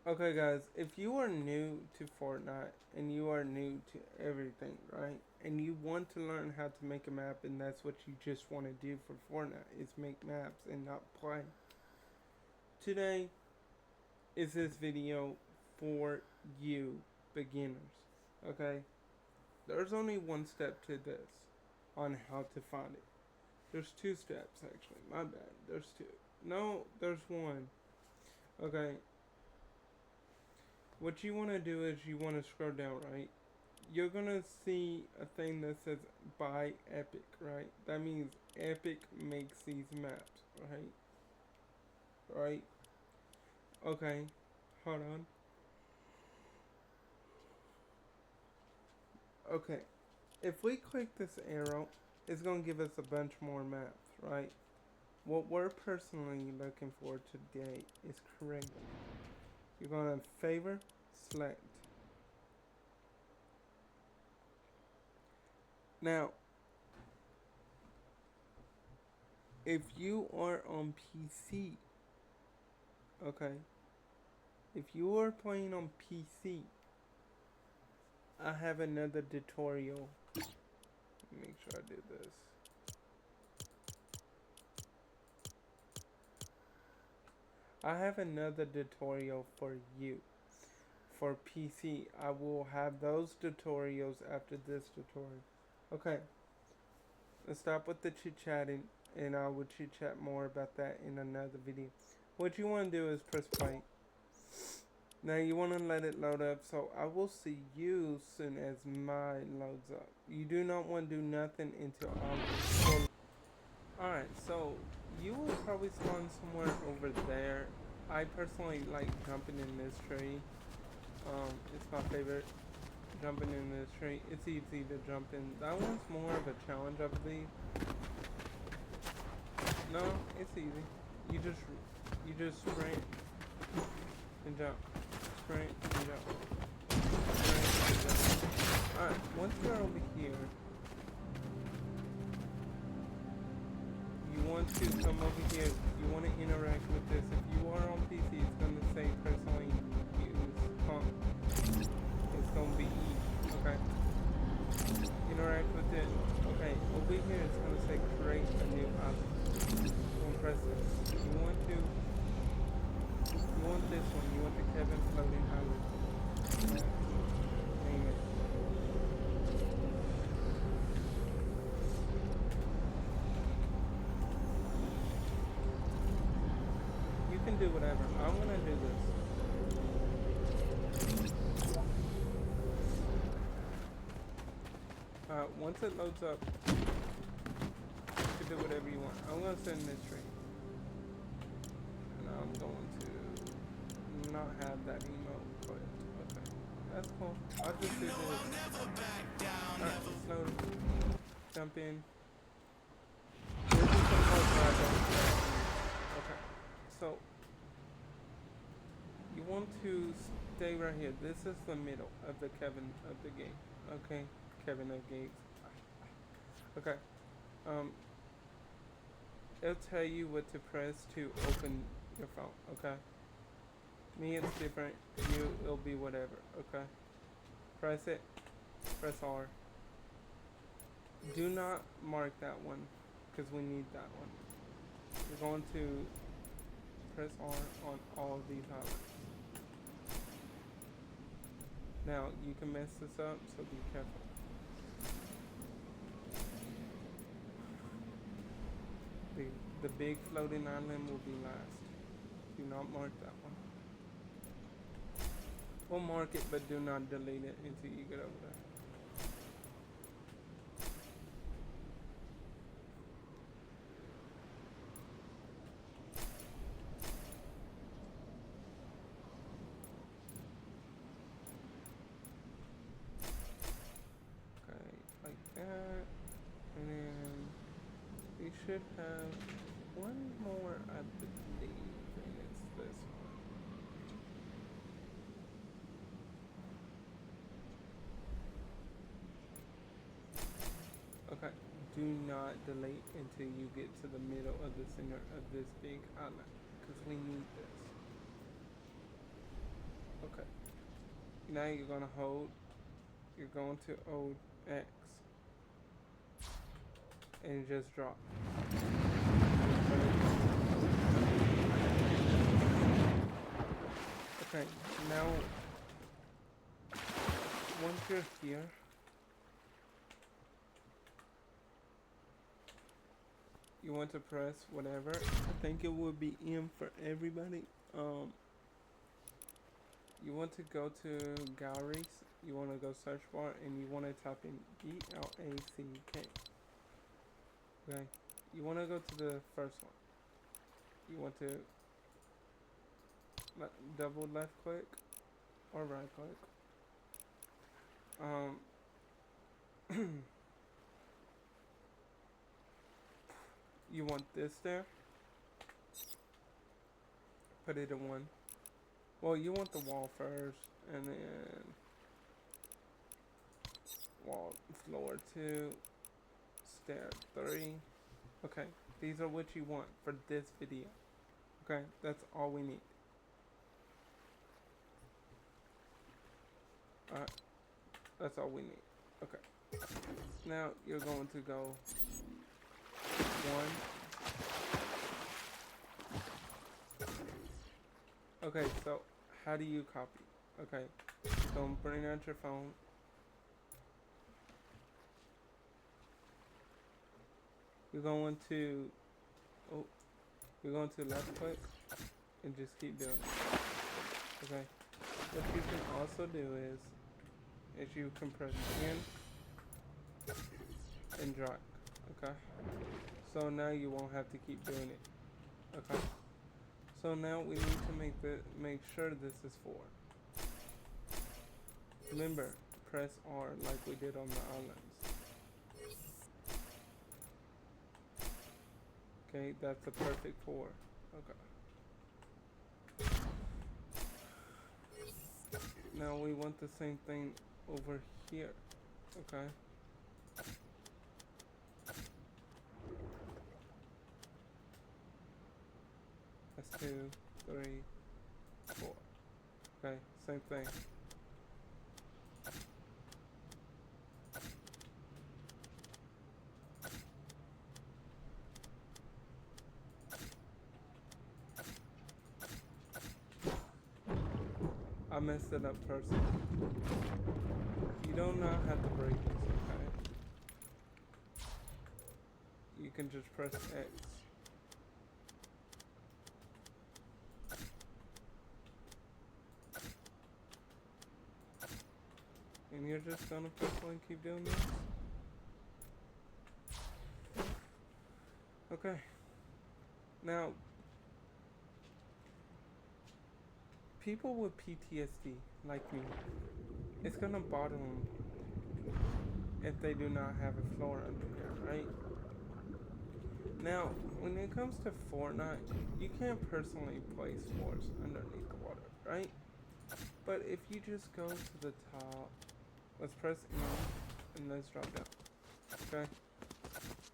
Okay, guys, if you are new to Fortnite and you are new to everything, right? And you want to learn how to make a map, and that's what you just want to do for Fortnite is make maps and not play. Today is this video for you beginners, okay? There's only one step to this on how to find it. There's two steps, actually. My bad. There's two. No, there's one. Okay, what you want to do is you want to scroll down, right? You're gonna see a thing that says buy Epic, right? That means Epic makes these maps, right? Right? Okay, hold on. Okay, if we click this arrow, it's gonna give us a bunch more maps, right? What we're personally looking for today is create. You're gonna favor, select. Now, if you are on PC, okay, if you are playing on PC, I have another tutorial. Make sure I do this. I have another tutorial for you. For PC, I will have those tutorials after this tutorial. Okay, let's stop with the chit chatting, and I will chit chat more about that in another video. What you want to do is press play. Now you want to let it load up, so I will see you soon as mine loads up. You do not want to do nothing until I'm. Alright, so you will probably spawn somewhere over there. I personally like jumping in this tree. It's my favorite. Jumping in this tree. It's easy to jump in. That one's more of a challenge, I believe. No, it's easy. You just sprint and jump. Sprint and jump. Sprint and jump. Alright, once you're over here, you want to come over here, you want to interact with this. If you are on PC, it's going to say personally use pump. It's going to be E, okay? Interact with it. Okay, over here it's going to say create a new object. You want to press this. You want this one, you want the Kevin floating island. Name it. You can do whatever. I'm going to do this. Once it loads up, you can do whatever you want. I'm going to sit in this tree. And I'm going to not have that emote, but okay. That's cool. I'll just do this. Alright, it's loaded. Jump in. There's just some parts that I don't know. Okay. So, you want to stay right here. This is the middle of the Kevin of the game. Okay? Kevin of games. Okay. It'll tell you what to press to open your phone, okay? Me, it's different. You, it'll be whatever, okay? Press it. Press R. Do not mark that one, because we need that one. We're going to press R on all of these highlights. Now, you can mess this up, so be careful. The big floating island will be last. Do not mark that one. We'll mark it, but do not delete it until you get over there. Okay, like that. And then we should have one more, I believe, and it's this one. Okay, do not delete until you get to the middle of the center of this big island, because we need this. Okay. Now you're gonna hold. You're going to hold X and just drop. Okay. Now, once you're here, you want to press whatever. I think it would be M for everybody. You want to go to galleries. You want to go search bar and you want to type in BLACK. Okay. You want to go to the first one. You want to double left click or right click. You want this there. Put it in one. Well, you want the wall first, and then wall, floor 2, stair 3. Okay, these are what you want for this video. Okay, that's all we need. Alright, that's all we need. Okay, now you're going to go 1. Okay, so how do you copy? Okay, so bring out your phone. You're going to left click and just keep doing it. Okay. What you can also do is you can press in and drag. Okay. So now you won't have to keep doing it. Okay. So now we need to make sure this is 4. Remember, press R like we did on the islands. Okay, that's a perfect 4. Okay. Now we want the same thing over here. Okay. That's 2, 3, 4. Okay, same thing. I messed it up personally. You do not have to break this, okay? You can just press X. And you're just gonna personally keep doing this? Okay. Now, people with PTSD, like me, it's gonna bother them if they do not have a floor under here, right? Now, when it comes to Fortnite, you can't personally place floors underneath the water, right? But if you just go to the top, let's press N, and let's drop down, okay?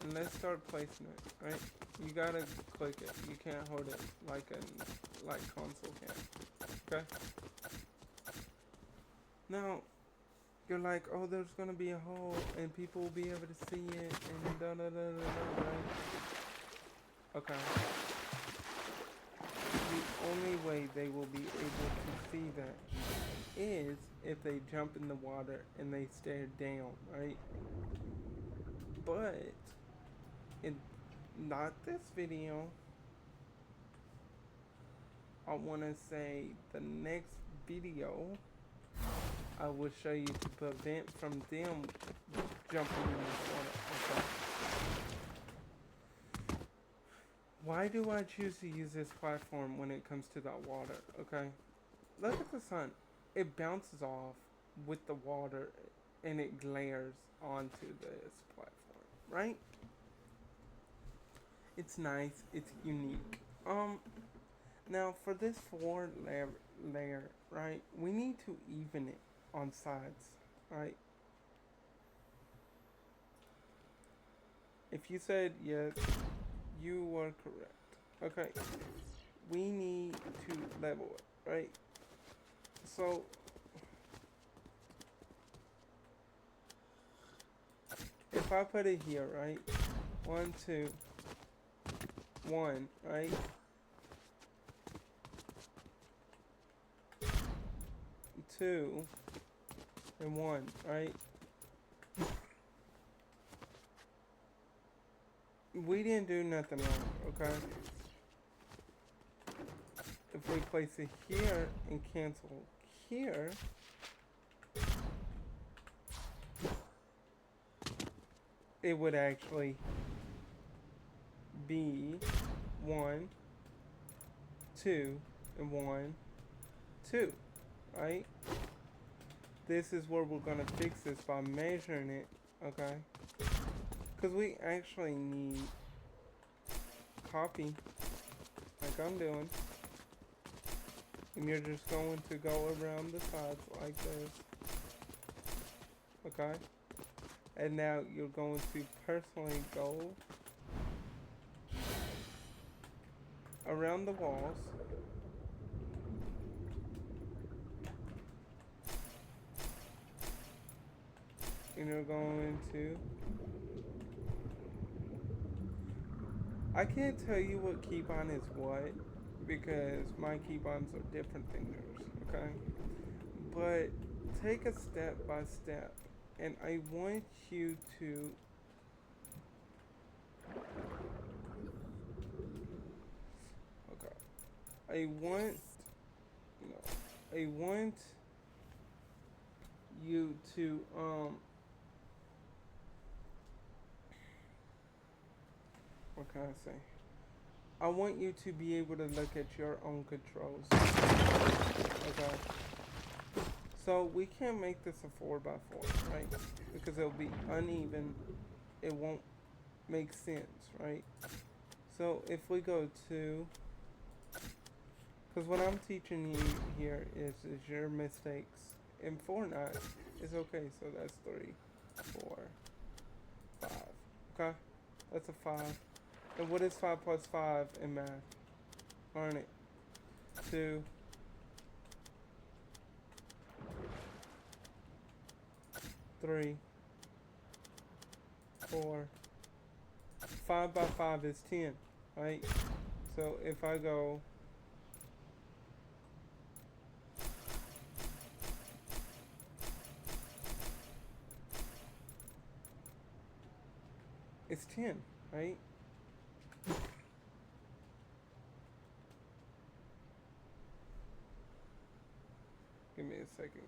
And let's start placing it, right? You gotta click it. You can't hold it like console can, okay? Now, you're like, oh, there's gonna be a hole, and people will be able to see it, and da da da da da, right? Okay. The only way they will be able to see that is if they jump in the water and they stare down, right? But in not this video, I want to say the next video I will show you to prevent from them jumping in the water. Okay. Why do I choose to use this platform when it comes to that water? Okay. Look at the sun. It bounces off with the water and it glares onto this platform, right? It's nice. It's unique. Now for this 4 layer, right? We need to even it on sides, right? If you said yes, you were correct. Okay. We need to level it, right? So if I put it here, right? 1, 2, 1, right? 2 and 1, right? We didn't do nothing wrong, okay? If we place it here and cancel here, it would actually be 1, 2, and 1, 2, right? This is where we're gonna fix this by measuring it, okay? Because we actually need copy, like I'm doing. And you're just going to go around the sides like this, okay? And now you're going to personally go around the walls. And you're going to... I can't tell you what keybond is what, because my keybonds are different than yours, okay? But take a step by step, and I want you to... Okay. I want you to, what can I say? I want you to be able to look at your own controls. Okay. So we can't make this a 4x4, right? Because it'll be uneven. It won't make sense, right? So if we go to, because what I'm teaching you here is your mistakes. In Fortnite, it's okay. So that's 3, 4, 5. Okay, that's a 5. And what is 5 plus 5 in math? Learn it. 2. 3. 4. 5 by 5 is 10, right? So if I go... It's 10, right? Give me a second,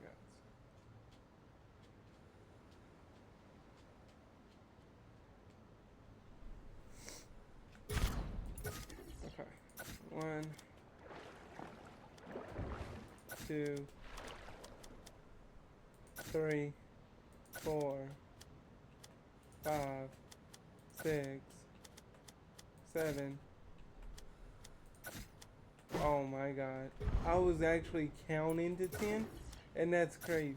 guys. Okay. 1, 2, 3, 4, 5, 6, 7. Oh my god. I was actually counting to 10, and that's crazy.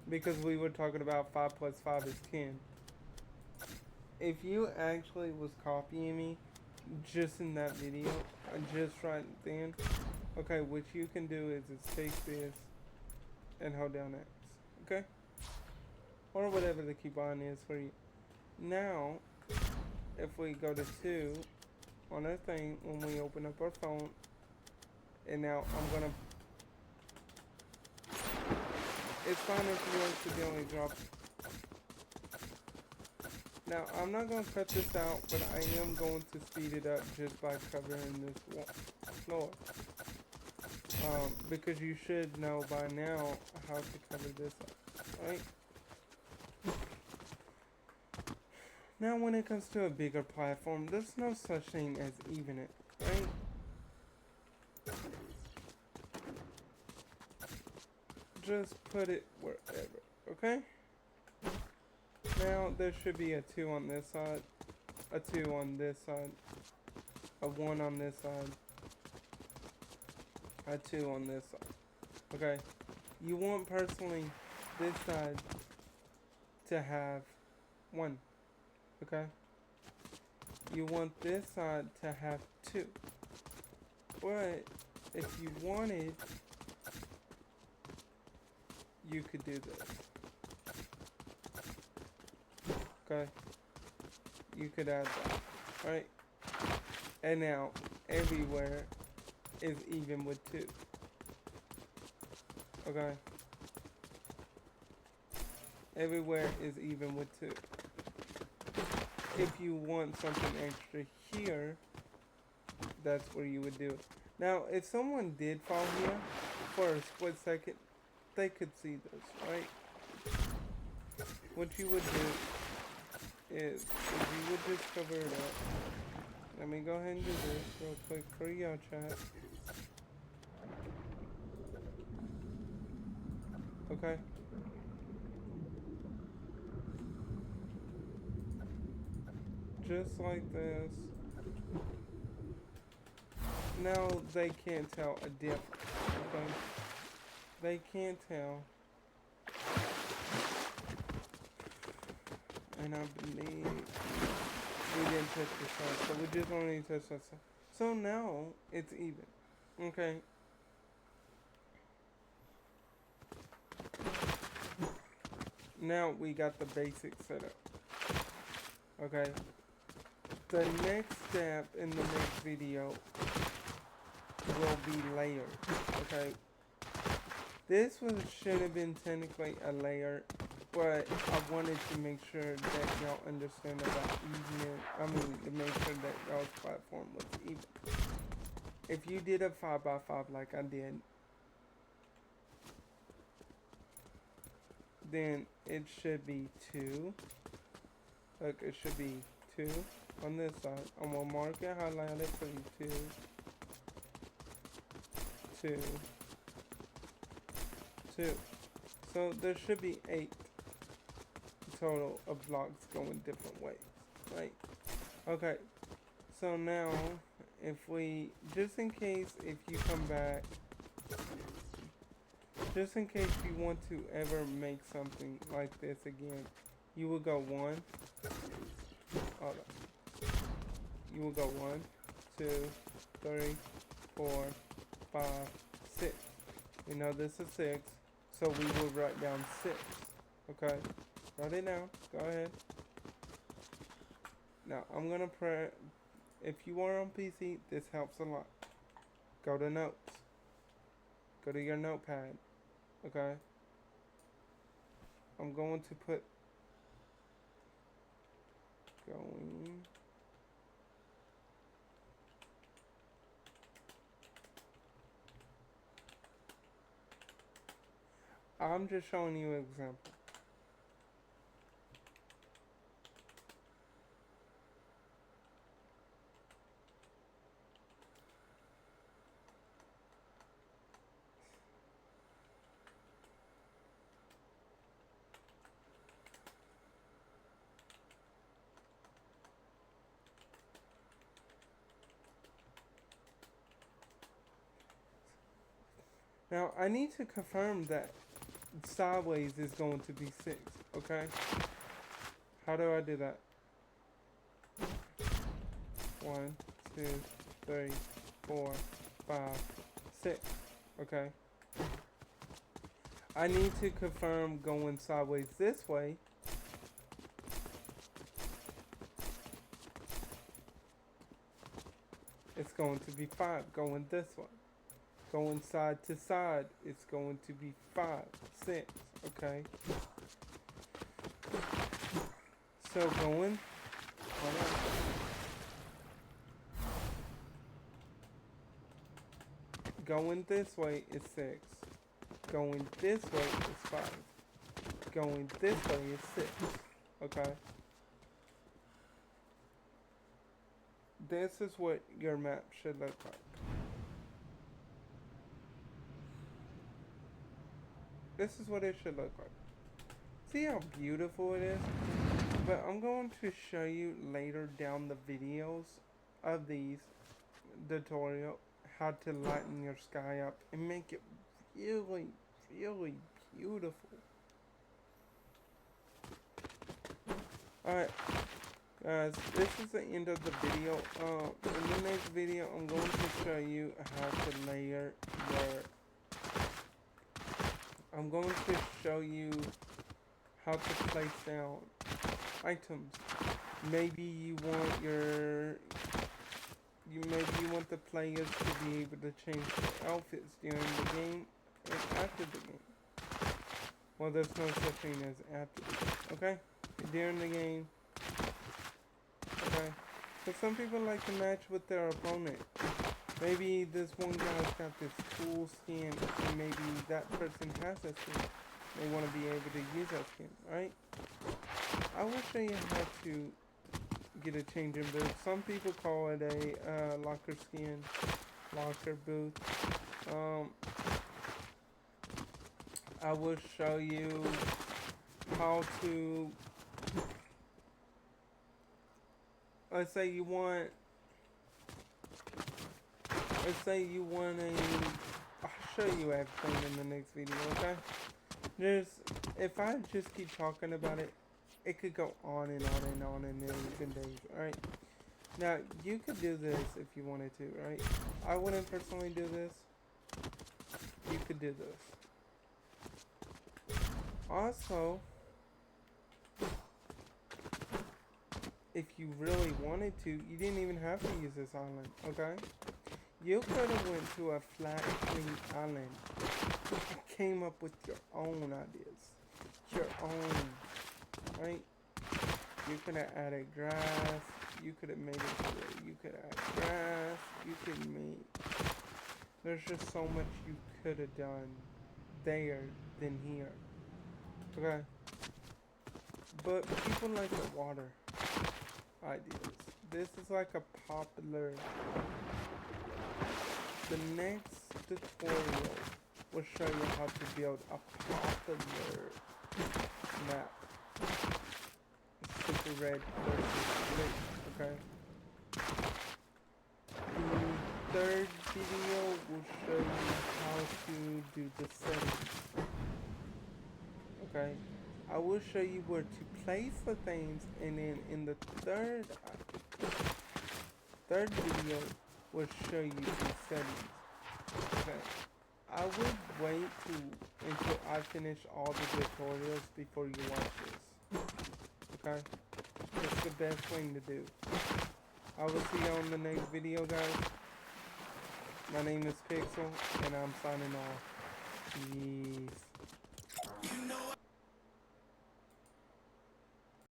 Because we were talking about 5 plus 5 is 10. If you actually was copying me just in that video, just right then, okay, what you can do is take this and hold down X, okay? Or whatever the keybond is for you. Now, if we go to 2 on our thing, when we open up our phone, and now I'm gonna... It's fine if you accidentally drop... Now, I'm not gonna cut this out, but I am going to speed it up just by covering this floor. Because you should know by now how to cover this up, right? Now, when it comes to a bigger platform, there's no such thing as even it, right? Just put it wherever, okay? Now, there should be a 2 on this side, a 2 on this side, a 1 on this side, a 2 on this side, okay? You want, personally, this side to have 1, okay? You want this side to have 2. But if you wanted you could do this. Okay? You could add that, right? And now, everywhere is even with 2. Okay? Everywhere is even with 2. If you want something extra here, that's where you would do it. Now, if someone did fall here for a split second, they could see this, right? What you would do is you would just cover it up. Let me go ahead and do this real quick for your chat. Okay? Just like this. Now they can't tell a difference. Okay? They can't tell. And I believe we didn't touch the side, so we just only touched that side. So now it's even. Okay. Now we got the basic setup. Okay. The next step in the next video will be layers. Okay. This one should have been technically a layer, but I wanted to make sure that y'all understand about even. To make sure that y'all's platform was even. If you did a 5x5 like I did, then it should be 2. Look, it should be 2 on this side. I'm gonna mark it, highlight it for you. 2. So there should be 8 total of blocks going different ways, right? Okay. So now, if we, just in case if you come back, just in case you want to ever make something like this again, you will go 1. Hold on. You will go 1, 2, 3, 4, 5, 6. We know this is 6, so we will write down 6. Okay, write it down. Go ahead. Now I'm gonna press. If you are on PC, this helps a lot. Go to notes. Go to your notepad. Okay. I'm going to put going. I'm just showing you an example. Now, I need to confirm that sideways is going to be 6, okay? How do I do that? 1, 2, 3, 4, 5, 6, okay? I need to confirm going sideways this way. It's going to be 5 going this way. Going side to side, it's going to be 5, 6, okay? So going, hold on. Going this way is 6. Going this way is 5. Going this way is 6, okay? This is what your map should look like. This is what it should look like. See how beautiful it is? But I'm going to show you later down the videos of these tutorial how to lighten your sky up and make it really, really beautiful. Alright, guys, this is the end of the video. In the next video, I'm going to show you how to layer your I'm going to show you how to place down items. Maybe you want maybe you want the players to be able to change their outfits during the game and after the game. Well, there's no such thing as after the game, okay? During the game, okay? But some people like to match with their opponent. Maybe this one guy's got this cool skin, and maybe that person has a skin. They want to be able to use that skin, right? I will show you how to get a change in booth. Some people call it a locker skin, locker booth. I will show you how to. Let's say you want. Let's say you want a. I'll show you everything in the next video. Okay. If I just keep talking about it, it could go on and on and on and days and days, right? Now, you could do this if you wanted to, right? I wouldn't personally do this. You could do this. Also, if you really wanted to, you didn't even have to use this island, okay? You could have went to a flat, clean island and came up with your own ideas. Your own, right? You could have added grass. You could have made it to where you could add grass. You could make. There's just so much you could have done there than here. Okay? But people like the water ideas. This is like a popular. The next tutorial will show you how to build a popular map. Super red versus blue, okay? The third video will show you how to do the settings. Okay? I will show you where to place the things, and then in the third video will show you the settings. Okay? I would wait until I finish all the tutorials before you watch this. Okay? It's the best thing to do. I will see you on the next video, guys. My name is Pixel, and I'm signing off. Peace.